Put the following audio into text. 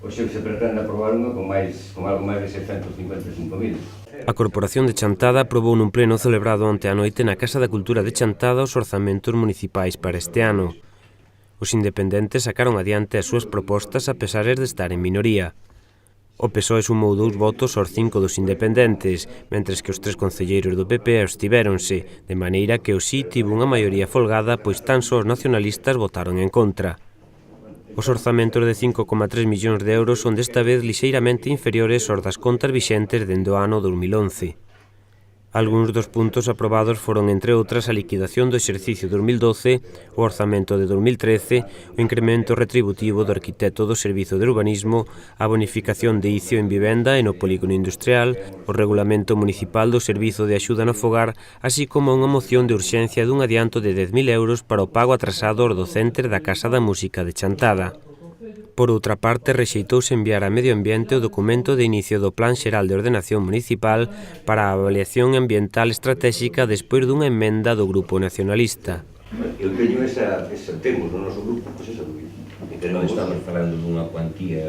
Hoxe se pretende aprobar unha con algo máis de 655.000. A Corporación de Chantada aprobou nun pleno celebrado onte á noite na Casa da Cultura de Chantada os orzamentos municipais para este ano. Os independentes sacaron adiante as súas propostas a pesar de estar en minoría. O PSOE sumou 2 votos aos 5 dos independentes, mentres que os 3 concelleiros do PP abstivéronse, de maneira que o sí tivo unha maioría folgada, pois tan só os nacionalistas votaron en contra. Os orzamentos de 5,3 millóns de euros son desta vez lixeiramente inferiores aos das contas vixentes dende o ano 2011. Algúns dos puntos aprobados foron, entre outras, a liquidación do exercicio 2012, o orzamento de 2013, o incremento retributivo do arquitecto do Servizo de Urbanismo, a bonificación de ICO en vivenda e no polígono industrial, o regulamento municipal do Servizo de Axuda no Fogar, así como unha moción de urxencia dun adianto de 10.000 euros para o pago atrasado aos docentes da Casa da Música de Chantada. Por outra parte, rexeitouse enviar a Medio Ambiente o documento de inicio do Plan Xeral de Ordenación Municipal para a avaliación ambiental estratégica despois dunha emenda do Grupo Nacionalista. Eu teño temos no noso grupo, pois esa dúbida. Non estamos falando dunha cuantía